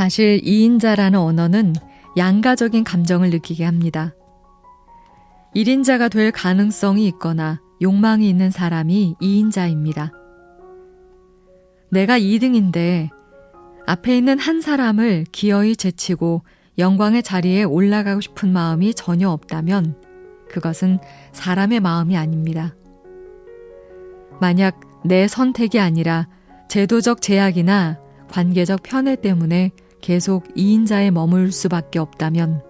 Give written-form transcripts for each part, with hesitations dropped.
사실 2인자라는 언어는 양가적인 감정을 느끼게 합니다. 1인자가 될 가능성이 있거나 욕망이 있는 사람이 2인자입니다. 내가 2등인데 앞에 있는 한 사람을 기어이 제치고 영광의 자리에 올라가고 싶은 마음이 전혀 없다면 그것은 사람의 마음이 아닙니다. 만약 내 선택이 아니라 제도적 제약이나 관계적 편애 때문에 계속 2인자에 머물 수밖에 없다면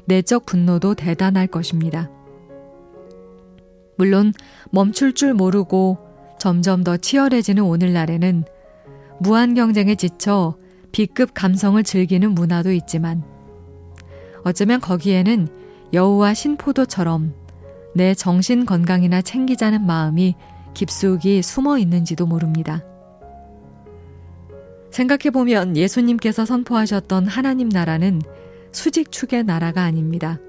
내적 분노도 대단할 것입니다. 물론 멈출 줄 모르고 점점 더 치열해지는 오늘날에는 무한 경쟁에 지쳐 B급 감성을 즐기는 문화도 있지만 어쩌면 거기에는 여우와 신포도처럼 내 정신 건강이나 챙기자는 마음이 깊숙이 숨어 있는지도 모릅니다. 생각해보면 예수님께서 선포하셨던 하나님 나라는 수직축의 나라가 아닙니다.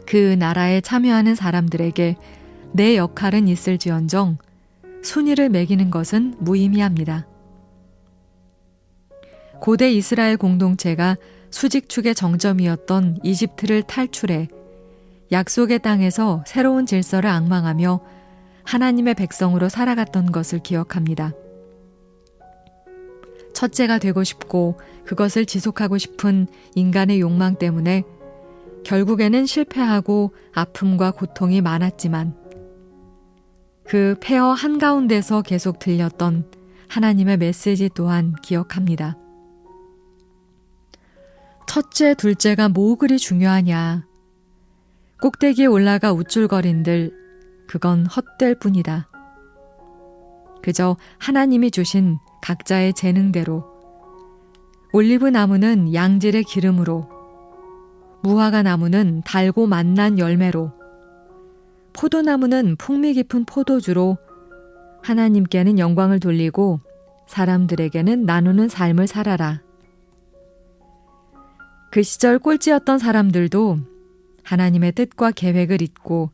그 나라에 참여하는 사람들에게 내 역할은 있을지언정 순위를 매기는 것은 무의미합니다. 고대 이스라엘 공동체가 수직축의 정점이었던 이집트를 탈출해 약속의 땅에서 새로운 질서를 앙망하며 하나님의 백성으로 살아갔던 것을 기억합니다. 첫째가 되고 싶고 그것을 지속하고 싶은 인간의 욕망 때문에 결국에는 실패하고 아픔과 고통이 많았지만 그 폐허 한가운데서 계속 들렸던 하나님의 메시지 또한 기억합니다. 첫째, 둘째가 뭐 그리 중요하냐. 꼭대기에 올라가 우쭐거린들 그건 헛될 뿐이다. 그저 하나님이 주신 각자의 재능대로 올리브 나무는 양질의 기름으로 무화과 나무는 달고 맛난 열매로 포도나무는 풍미 깊은 포도주로 하나님께는 영광을 돌리고 사람들에게는 나누는 삶을 살아라. 그 시절 꼴찌였던 사람들도 하나님의 뜻과 계획을 잊고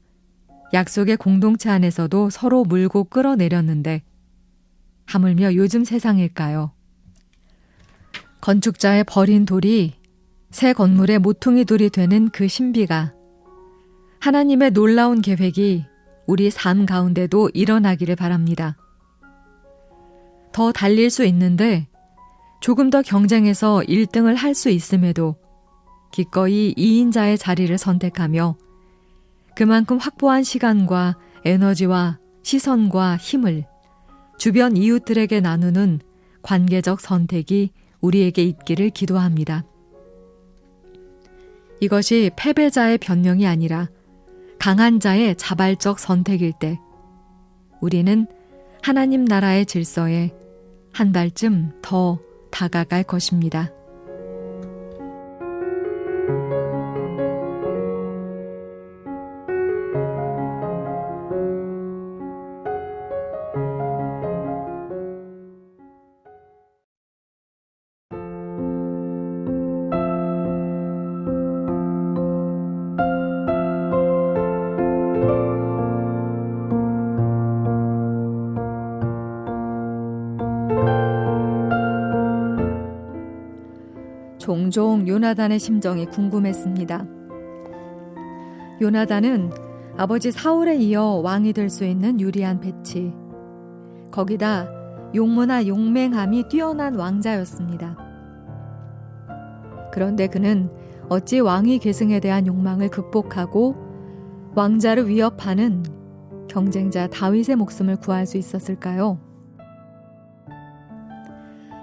약속의 공동체 안에서도 서로 물고 끌어내렸는데 하물며 요즘 세상일까요? 건축자의 버린 돌이 새 건물의 모퉁이 돌이 되는 그 신비가 하나님의 놀라운 계획이 우리 삶 가운데도 일어나기를 바랍니다. 더 달릴 수 있는데 조금 더 경쟁해서 1등을 할 수 있음에도 기꺼이 2인자의 자리를 선택하며 그만큼 확보한 시간과 에너지와 시선과 힘을 주변 이웃들에게 나누는 관계적 선택이 우리에게 있기를 기도합니다. 이것이 패배자의 변명이 아니라 강한 자의 자발적 선택일 때 우리는 하나님 나라의 질서에 한 발쯤 더 다가갈 것입니다. 종종 요나단의 심정이 궁금했습니다. 요나단은 아버지 사울에 이어 왕이 될 수 있는 유리한 배치, 거기다 용모나 용맹함이 뛰어난 왕자였습니다. 그런데 그는 어찌 왕위 계승에 대한 욕망을 극복하고 왕자를 위협하는 경쟁자 다윗의 목숨을 구할 수 있었을까요?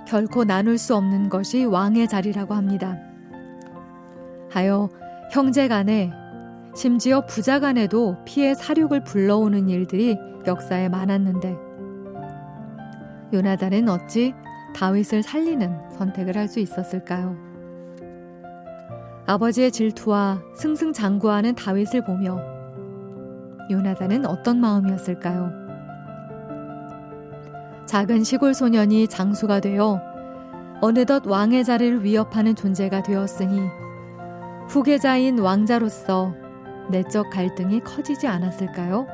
결코 나눌 수 없는 것이 왕의 자리라고 합니다. 하여 형제 간에 심지어 부자 간에도 피해 사륙을 불러오는 일들이 역사에 많았는데 요나단은 어찌 다윗을 살리는 선택을 할 수 있었을까요? 아버지의 질투와 승승장구하는 다윗을 보며 요나단은 어떤 마음이었을까요? 작은 시골 소년이 장수가 되어 어느덧 왕의 자리를 위협하는 존재가 되었으니 후계자인 왕자로서 내적 갈등이 커지지 않았을까요?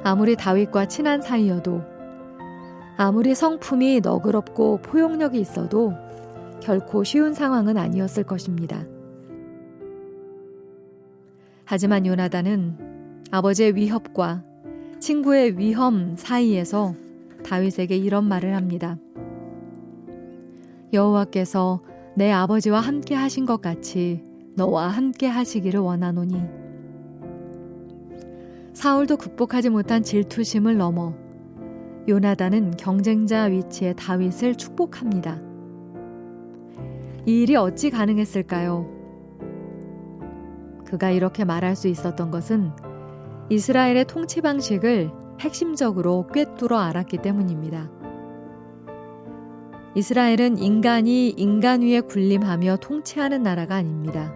아무리 다윗과 친한 사이여도 아무리 성품이 너그럽고 포용력이 있어도 결코 쉬운 상황은 아니었을 것입니다. 하지만 요나단은 아버지의 위협과 친구의 위험 사이에서 다윗에게 이런 말을 합니다. 여호와께서 내 아버지와 함께 하신 것 같이 너와 함께 하시기를 원하노니. 사울도 극복하지 못한 질투심을 넘어 요나단은 경쟁자 위치의 다윗을 축복합니다. 이 일이 어찌 가능했을까요? 그가 이렇게 말할 수 있었던 것은 이스라엘의 통치 방식을 핵심적으로 꿰뚫어 알았기 때문입니다. 이스라엘은 인간이 인간 위에 군림하며 통치하는 나라가 아닙니다.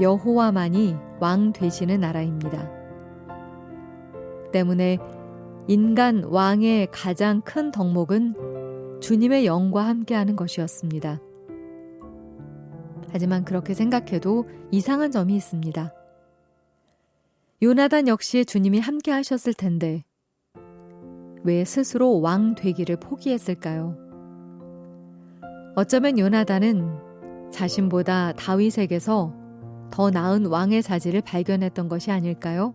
여호와만이 왕 되시는 나라입니다. 때문에 인간 왕의 가장 큰 덕목은 주님의 영과 함께하는 것이었습니다. 하지만 그렇게 생각해도 이상한 점이 있습니다. 요나단 역시 주님이 함께 하셨을 텐데 왜 스스로 왕 되기를 포기했을까요? 어쩌면 요나단은 자신보다 다윗에게서 더 나은 왕의 자질을 발견했던 것이 아닐까요?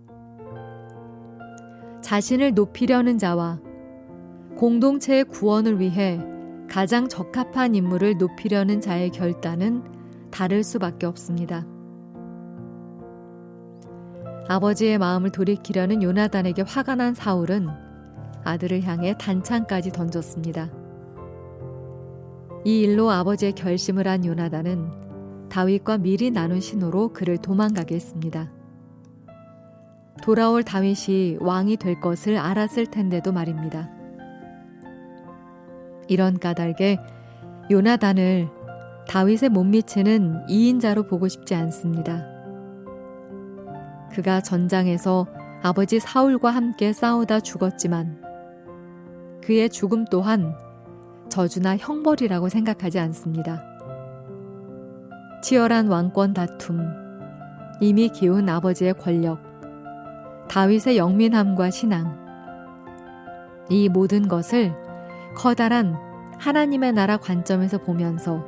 자신을 높이려는 자와 공동체의 구원을 위해 가장 적합한 인물을 높이려는 자의 결단은 다를 수밖에 없습니다. 아버지의 마음을 돌이키려는 요나단에게 화가 난 사울은 아들을 향해 단창까지 던졌습니다. 이 일로 아버지의 결심을 한 요나단은 다윗과 미리 나눈 신호로 그를 도망가게 했습니다. 돌아올 다윗이 왕이 될 것을 알았을 텐데도 말입니다. 이런 까닭에 요나단을 다윗에 못 미치는 2인자로 보고 싶지 않습니다. 그가 전장에서 아버지 사울과 함께 싸우다 죽었지만 그의 죽음 또한 저주나 형벌이라고 생각하지 않습니다. 치열한 왕권 다툼, 이미 기운 아버지의 권력, 다윗의 영민함과 신앙, 이 모든 것을 커다란 하나님의 나라 관점에서 보면서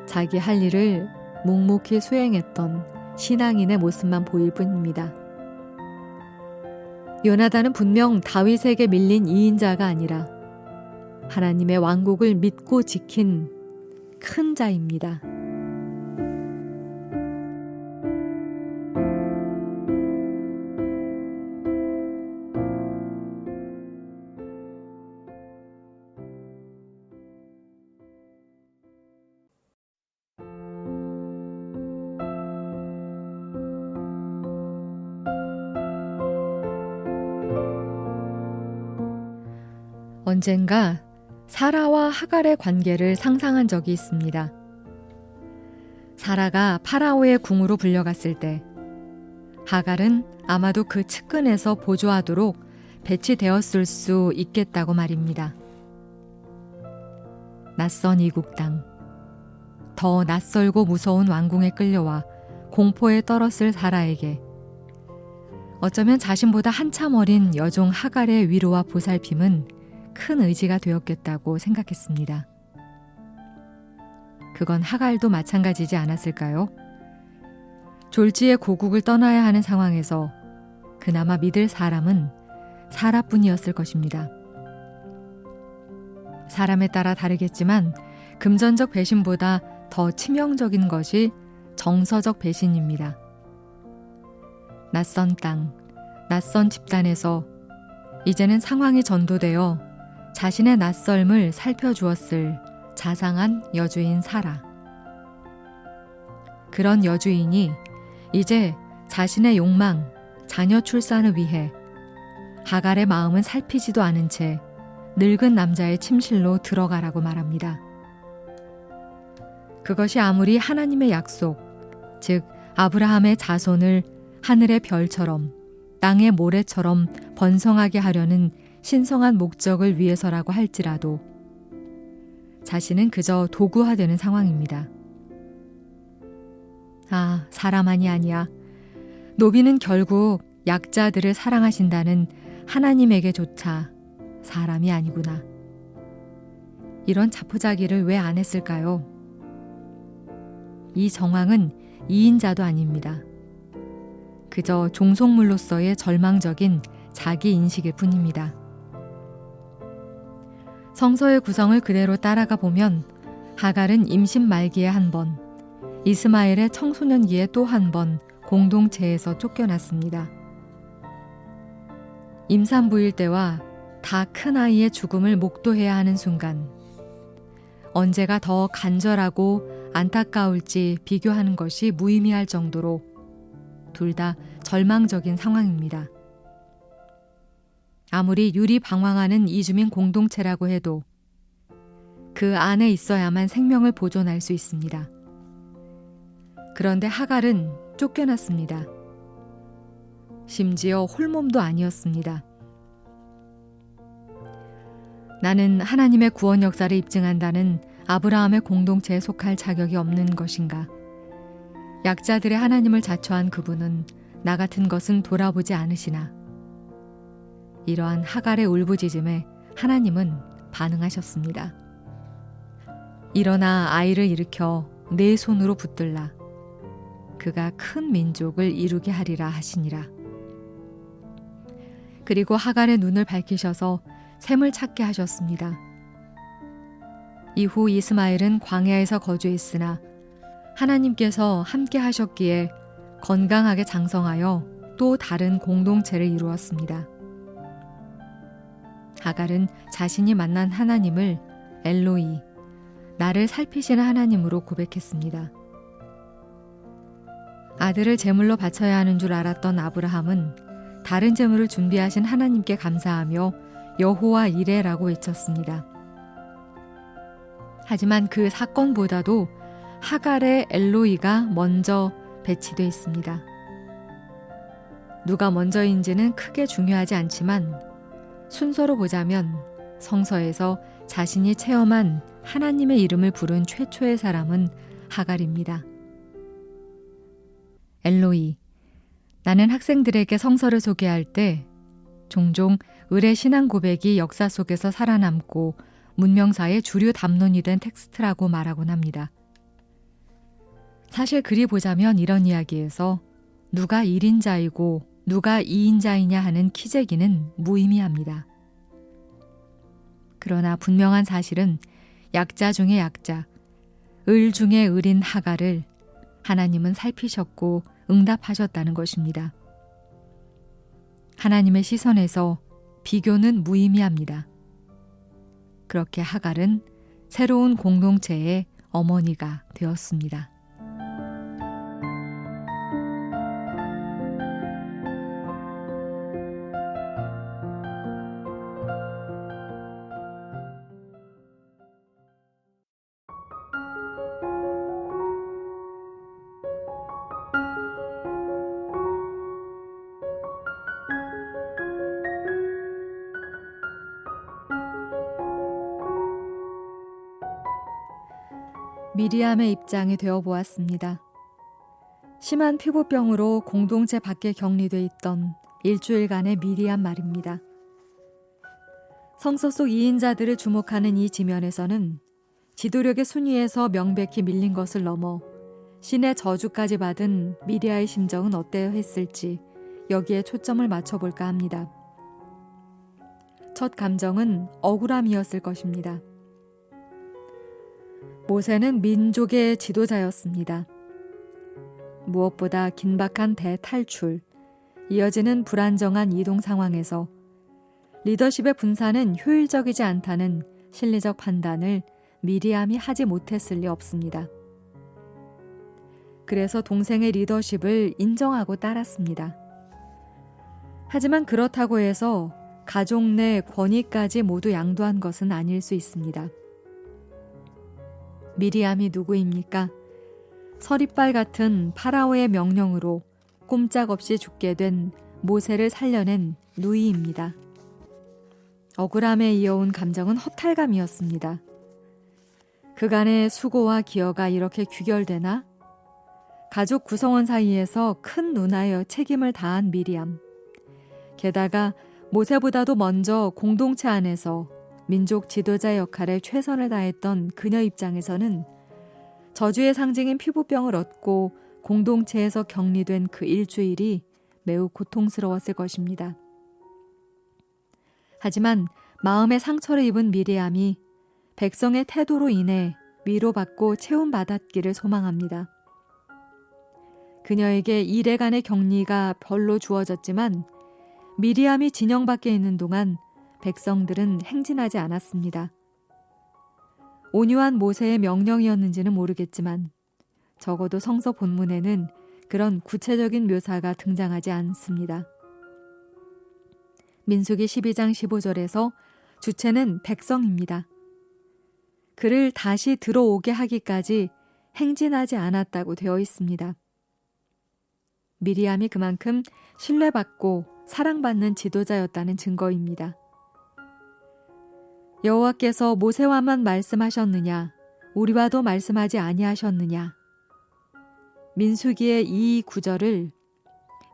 자기 할 일을 묵묵히 수행했던 신앙인의 모습만 보일 뿐입니다. 요나단은 분명 다윗에게 밀린 2인자가 아니라 하나님의 왕국을 믿고 지킨 큰 자입니다. 언젠가 사라와 하갈의 관계를 상상한 적이 있습니다. 사라가 파라오의 궁으로 불려갔을 때 하갈은 아마도 그 측근에서 보조하도록 배치되었을 수 있겠다고 말입니다. 낯선 이국 땅, 더 낯설고 무서운 왕궁에 끌려와 공포에 떨었을 사라에게 어쩌면 자신보다 한참 어린 여종 하갈의 위로와 보살핌은 큰 의지가 되었겠다고 생각했습니다. 그건 하갈도 마찬가지지 않았을까요? 졸지에 고국을 떠나야 하는 상황에서 그나마 믿을 사람은 사라뿐이었을 것입니다. 사람에 따라 다르겠지만 금전적 배신보다 더 치명적인 것이 정서적 배신입니다. 낯선 땅, 낯선 집단에서 이제는 상황이 전도되어 자신의 낯설음을 살펴주었을 자상한 여주인 사라. 그런 여주인이 이제 자신의 욕망, 자녀 출산을 위해 하갈의 마음은 살피지도 않은 채 늙은 남자의 침실로 들어가라고 말합니다. 그것이 아무리 하나님의 약속, 즉 아브라함의 자손을 하늘의 별처럼 땅의 모래처럼 번성하게 하려는 신성한 목적을 위해서라고 할지라도 자신은 그저 도구화되는 상황입니다. 아, 사람만이 아니야. 노비는 결국 약자들을 사랑하신다는 하나님에게조차 사람이 아니구나. 이런 자포자기를 왜 안 했을까요? 이 정황은 이인자도 아닙니다. 그저 종속물로서의 절망적인 자기 인식일 뿐입니다. 성서의 구성을 그대로 따라가 보면 하갈은 임신 말기에 한 번, 이스마엘의 청소년기에 또 한 번 공동체에서 쫓겨났습니다. 임산부일 때와 다 큰 아이의 죽음을 목도해야 하는 순간, 언제가 더 간절하고 안타까울지 비교하는 것이 무의미할 정도로 둘 다 절망적인 상황입니다. 아무리 유리방황하는 이주민 공동체라고 해도 그 안에 있어야만 생명을 보존할 수 있습니다. 그런데 하갈은 쫓겨났습니다. 심지어 홀몸도 아니었습니다. 나는 하나님의 구원 역사를 입증한다는 아브라함의 공동체에 속할 자격이 없는 것인가? 약자들의 하나님을 자처한 그분은 나 같은 것은 돌아보지 않으시나? 이러한 하갈의 울부짖음에 하나님은 반응하셨습니다. 일어나 아이를 일으켜 내 손으로 붙들라. 그가 큰 민족을 이루게 하리라 하시니라. 그리고 하갈의 눈을 밝히셔서 샘을 찾게 하셨습니다. 이후 이스마엘은 광야에서 거주했으나 하나님께서 함께 하셨기에 건강하게 장성하여 또 다른 공동체를 이루었습니다. 하갈은 자신이 만난 하나님을 엘로이, 나를 살피시는 하나님으로 고백했습니다. 아들을 제물로 바쳐야 하는 줄 알았던 아브라함은 다른 제물을 준비하신 하나님께 감사하며 여호와 이레라고 외쳤습니다. 하지만 그 사건보다도 하갈의 엘로이가 먼저 배치되어 있습니다. 누가 먼저인지는 크게 중요하지 않지만 순서로 보자면 성서에서 자신이 체험한 하나님의 이름을 부른 최초의 사람은 하갈입니다. 엘로이, 나는 학생들에게 성서를 소개할 때 종종 을의 신앙 고백이 역사 속에서 살아남고 문명사의 주류 담론이 된 텍스트라고 말하곤 합니다. 사실 그리 보자면 이런 이야기에서 누가 1인자이고 누가 2인자이냐 하는 키재기는 무의미합니다. 그러나 분명한 사실은 약자 중의 약자, 을 중의 을인 하갈을 하나님은 살피셨고 응답하셨다는 것입니다. 하나님의 시선에서 비교는 무의미합니다. 그렇게 하갈은 새로운 공동체의 어머니가 되었습니다. 미리암의 입장이 되어보았습니다. 심한 피부병으로 공동체 밖에 격리돼 있던 일주일간의 미리암 말입니다. 성서 속 2인자들을 주목하는 이 지면에서는 지도력의 순위에서 명백히 밀린 것을 넘어 신의 저주까지 받은 미리아의 심정은 어때야 했을지 여기에 초점을 맞춰볼까 합니다. 첫 감정은 억울함이었을 것입니다. 모세는 민족의 지도자였습니다. 무엇보다 긴박한 대탈출, 이어지는 불안정한 이동 상황에서 리더십의 분산은 효율적이지 않다는 실리적 판단을 미리암이 하지 못했을 리 없습니다. 그래서 동생의 리더십을 인정하고 따랐습니다. 하지만 그렇다고 해서 가족 내 권위까지 모두 양도한 것은 아닐 수 있습니다. 미리암이 누구입니까? 서리빨 같은 파라오의 명령으로 꼼짝없이 죽게 된 모세를 살려낸 누이입니다. 억울함에 이어온 감정은 허탈감이었습니다. 그간의 수고와 기여가 이렇게 귀결되나? 가족 구성원 사이에서 큰 누나여 책임을 다한 미리암. 게다가 모세보다도 먼저 공동체 안에서 민족 지도자 역할에 최선을 다했던 그녀 입장에서는 저주의 상징인 피부병을 얻고 공동체에서 격리된 그 일주일이 매우 고통스러웠을 것입니다. 하지만 마음의 상처를 입은 미리암이 백성의 태도로 인해 위로받고 채움받았기를 소망합니다. 그녀에게 이래간의 격리가 별로 주어졌지만 미리암이 진영 밖에 있는 동안 백성들은 행진하지 않았습니다. 온유한 모세의 명령이었는지는 모르겠지만 적어도 성서 본문에는 그런 구체적인 묘사가 등장하지 않습니다. 민수기 12장 15절에서 주체는 백성입니다. 그를 다시 들어오게 하기까지 행진하지 않았다고 되어 있습니다. 미리암이 그만큼 신뢰받고 사랑받는 지도자였다는 증거입니다. 여호와께서 모세와만 말씀하셨느냐, 우리와도 말씀하지 아니하셨느냐. 민수기의 이 구절을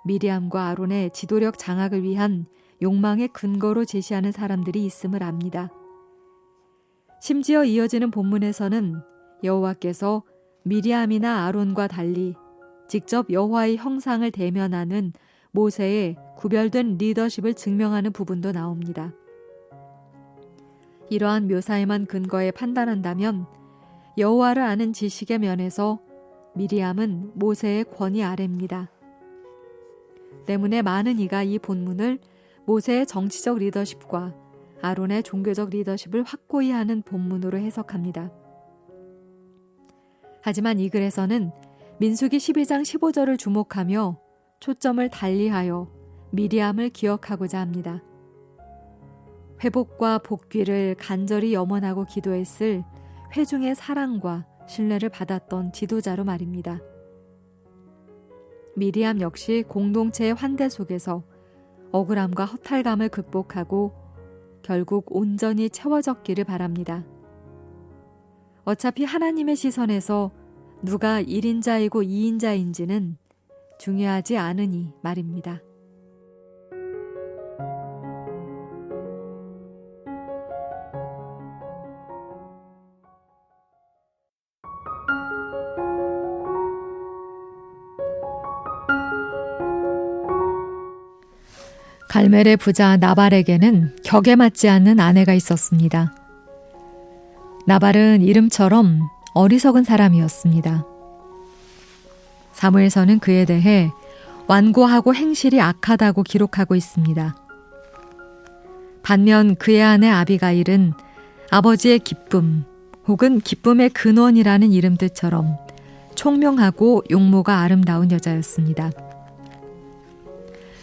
미리암과 아론의 지도력 장악을 위한 욕망의 근거로 제시하는 사람들이 있음을 압니다. 심지어 이어지는 본문에서는 여호와께서 미리암이나 아론과 달리 직접 여호와의 형상을 대면하는 모세의 구별된 리더십을 증명하는 부분도 나옵니다. 이러한 묘사에만 근거해 판단한다면 여호와를 아는 지식의 면에서 미리암은 모세의 권위 아래입니다. 때문에 많은 이가 이 본문을 모세의 정치적 리더십과 아론의 종교적 리더십을 확고히 하는 본문으로 해석합니다. 하지만 이 글에서는 민수기 12장 15절을 주목하며 초점을 달리하여 미리암을 기억하고자 합니다. 회복과 복귀를 간절히 염원하고 기도했을 회중의 사랑과 신뢰를 받았던 지도자로 말입니다. 미리암 역시 공동체의 환대 속에서 억울함과 허탈감을 극복하고 결국 온전히 채워졌기를 바랍니다. 어차피 하나님의 시선에서 누가 1인자이고 2인자인지는 중요하지 않으니 말입니다. 갈멜의 부자 나발에게는 격에 맞지 않는 아내가 있었습니다. 나발은 이름처럼 어리석은 사람이었습니다. 사무엘서는 그에 대해 완고하고 행실이 악하다고 기록하고 있습니다. 반면 그의 아내 아비가일은 아버지의 기쁨 혹은 기쁨의 근원이라는 이름 뜻처럼 총명하고 용모가 아름다운 여자였습니다.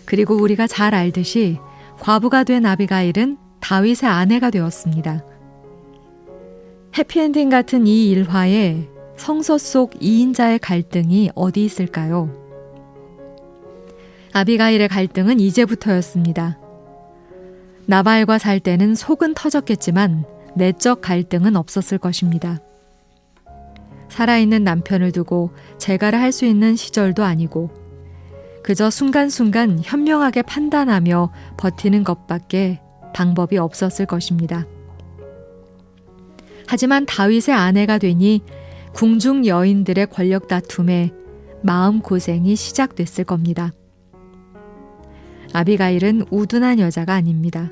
그리고 우리가 잘 알듯이 과부가 된 아비가일은 다윗의 아내가 되었습니다. 해피엔딩 같은 이 일화에 성서 속 2인자의 갈등이 어디 있을까요? 아비가일의 갈등은 이제부터였습니다. 나발과 살 때는 속은 터졌겠지만 내적 갈등은 없었을 것입니다. 살아있는 남편을 두고 재가를 할 수 있는 시절도 아니고 그저 순간순간 현명하게 판단하며 버티는 것밖에 방법이 없었을 것입니다. 하지만 다윗의 아내가 되니 궁중 여인들의 권력 다툼에 마음고생이 시작됐을 겁니다. 아비가일은 우둔한 여자가 아닙니다.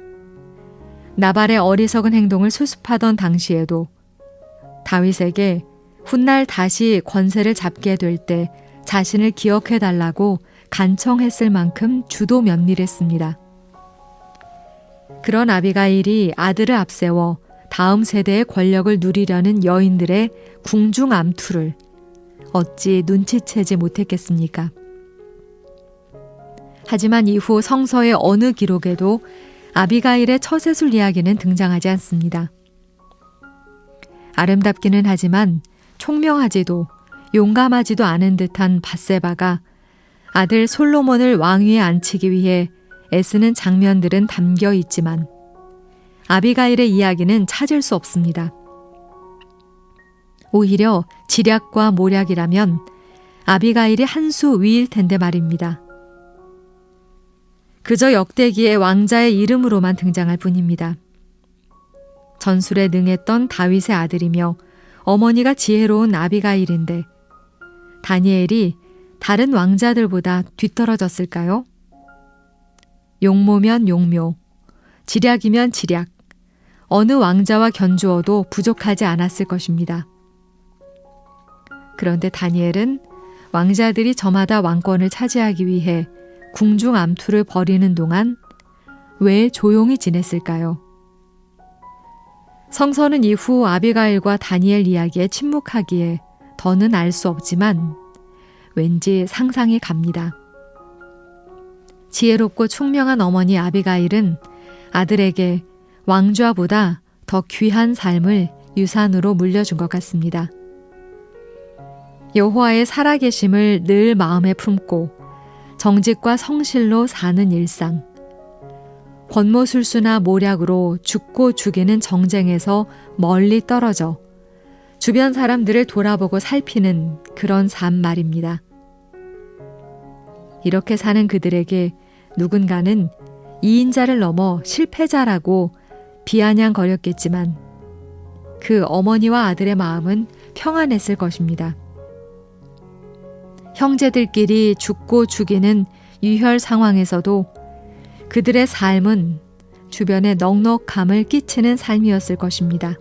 나발의 어리석은 행동을 수습하던 당시에도 다윗에게 훗날 다시 권세를 잡게 될 때 자신을 기억해달라고 간청했을 만큼 주도 면밀했습니다. 그런 아비가일이 아들을 앞세워 다음 세대의 권력을 누리려는 여인들의 궁중 암투를 어찌 눈치채지 못했겠습니까? 하지만 이후 성서의 어느 기록에도 아비가일의 처세술 이야기는 등장하지 않습니다. 아름답기는 하지만 총명하지도 용감하지도 않은 듯한 밧세바가 아들 솔로몬을 왕위에 앉히기 위해 애쓰는 장면들은 담겨 있지만 아비가일의 이야기는 찾을 수 없습니다. 오히려 지략과 모략이라면 아비가일이 한 수 위일 텐데 말입니다. 그저 역대기의 왕자의 이름으로만 등장할 뿐입니다. 전술에 능했던 다윗의 아들이며 어머니가 지혜로운 아비가일인데 다니엘이 다른 왕자들보다 뒤떨어졌을까요? 용모면 용모, 지략이면 지략, 어느 왕자와 견주어도 부족하지 않았을 것입니다. 그런데 다니엘은 왕자들이 저마다 왕권을 차지하기 위해 궁중 암투를 벌이는 동안 왜 조용히 지냈을까요? 성서는 이후 아비가일과 다니엘 이야기에 침묵하기에 더는 알 수 없지만 왠지 상상이 갑니다. 지혜롭고 총명한 어머니 아비가일은 아들에게 왕좌보다 더 귀한 삶을 유산으로 물려준 것 같습니다. 여호와의 살아계심을 늘 마음에 품고 정직과 성실로 사는 일상, 권모술수나 모략으로 죽고 죽이는 정쟁에서 멀리 떨어져 주변 사람들을 돌아보고 살피는 그런 삶 말입니다. 이렇게 사는 그들에게 누군가는 이인자를 넘어 실패자라고 비아냥거렸겠지만 그 어머니와 아들의 마음은 평안했을 것입니다. 형제들끼리 죽고 죽이는 유혈 상황에서도 그들의 삶은 주변에 넉넉함을 끼치는 삶이었을 것입니다.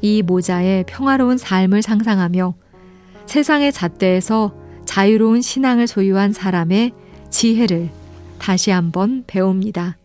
이 모자의 평화로운 삶을 상상하며 세상의 잣대에서 자유로운 신앙을 소유한 사람의 지혜를 다시 한번 배웁니다.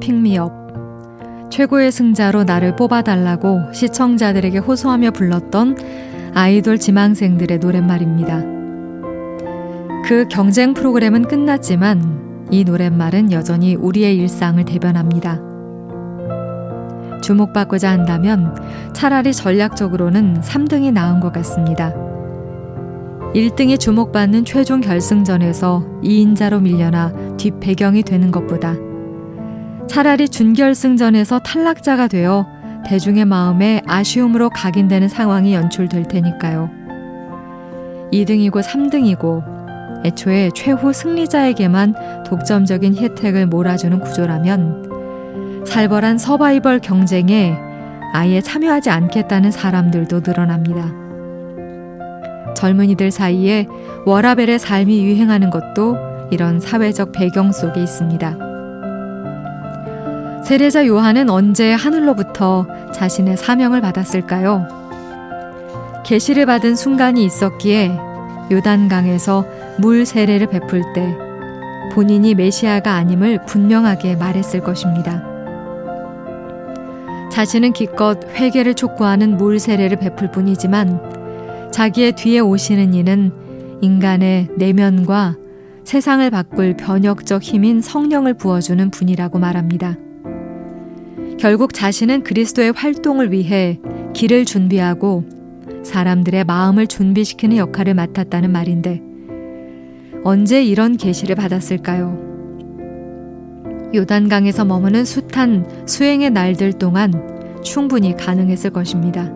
핑미업. 최고의 승자로 나를 뽑아달라고 시청자들에게 호소하며 불렀던 아이돌 지망생들의 노랫말입니다. 그 경쟁 프로그램은 끝났지만 이 노랫말은 여전히 우리의 일상을 대변합니다. 주목받고자 한다면 차라리 전략적으로는 3등이 나은 것 같습니다. 1등이 주목받는 최종 결승전에서 2인자로 밀려나 뒷배경이 되는 것보다 차라리 준결승전에서 탈락자가 되어 대중의 마음에 아쉬움으로 각인되는 상황이 연출될 테니까요. 2등이고 3등이고 애초에 최후 승리자에게만 독점적인 혜택을 몰아주는 구조라면 살벌한 서바이벌 경쟁에 아예 참여하지 않겠다는 사람들도 늘어납니다. 젊은이들 사이에 워라벨의 삶이 유행하는 것도 이런 사회적 배경 속에 있습니다. 세례자 요한은 언제 하늘로부터 자신의 사명을 받았을까요? 계시를 받은 순간이 있었기에 요단강에서 물 세례를 베풀 때 본인이 메시아가 아님을 분명하게 말했을 것입니다. 자신은 기껏 회개를 촉구하는 물 세례를 베풀 뿐이지만 자기의 뒤에 오시는 이는 인간의 내면과 세상을 바꿀 변혁적 힘인 성령을 부어주는 분이라고 말합니다. 결국 자신은 그리스도의 활동을 위해 길을 준비하고 사람들의 마음을 준비시키는 역할을 맡았다는 말인데 언제 이런 계시를 받았을까요? 요단강에서 머무는 숱한 수행의 날들 동안 충분히 가능했을 것입니다.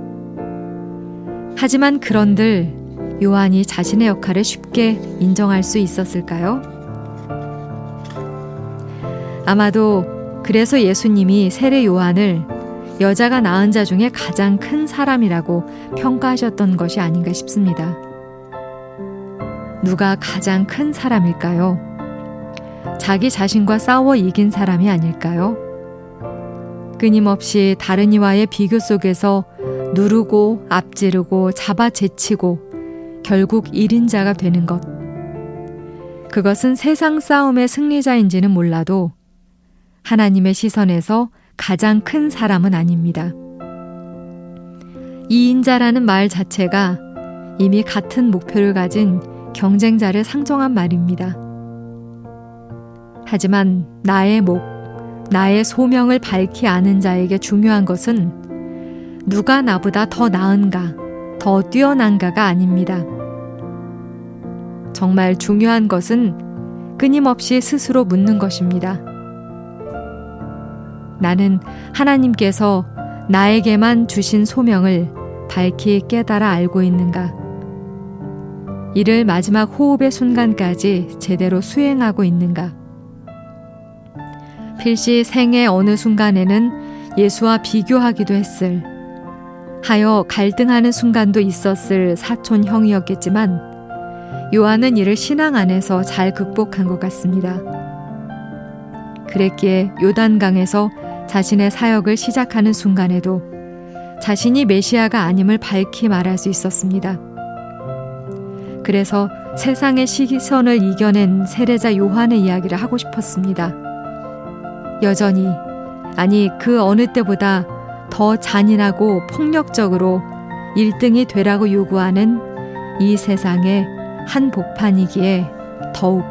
하지만 그런들 요한이 자신의 역할을 쉽게 인정할 수 있었을까요? 아마도 그래서 예수님이 세례 요한을 여자가 낳은 자 중에 가장 큰 사람이라고 평가하셨던 것이 아닌가 싶습니다. 누가 가장 큰 사람일까요? 자기 자신과 싸워 이긴 사람이 아닐까요? 끊임없이 다른 이와의 비교 속에서 누르고 앞지르고 잡아제치고 결국 1인자가 되는 것. 그것은 세상 싸움의 승리자인지는 몰라도 하나님의 시선에서 가장 큰 사람은 아닙니다. 2인자라는 말 자체가 이미 같은 목표를 가진 경쟁자를 상정한 말입니다. 하지만 나의 목, 나의 소명을 밝히 아는 자에게 중요한 것은 누가 나보다 더 나은가, 더 더 뛰어난가가 아닙니다. 정말 중요한 것은 끊임없이 스스로 묻는 것입니다. 나는 하나님께서 나에게만 주신 소명을 밝히 깨달아 알고 있는가? 이를 마지막 호흡의 순간까지 제대로 수행하고 있는가? 필시 생의 어느 순간에는 예수와 비교하기도 했을, 하여 갈등하는 순간도 있었을 사촌 형이었겠지만 요한은 이를 신앙 안에서 잘 극복한 것 같습니다. 그랬기에 요단강에서 자신의 사역을 시작하는 순간에도 자신이 메시아가 아님을 밝히 말할 수 있었습니다. 그래서 세상의 시선을 이겨낸 세례자 요한의 이야기를 하고 싶었습니다. 여전히, 아니 그 어느 때보다 더 잔인하고 폭력적으로 1등이 되라고 요구하는 이 세상의 한복판이기에 더욱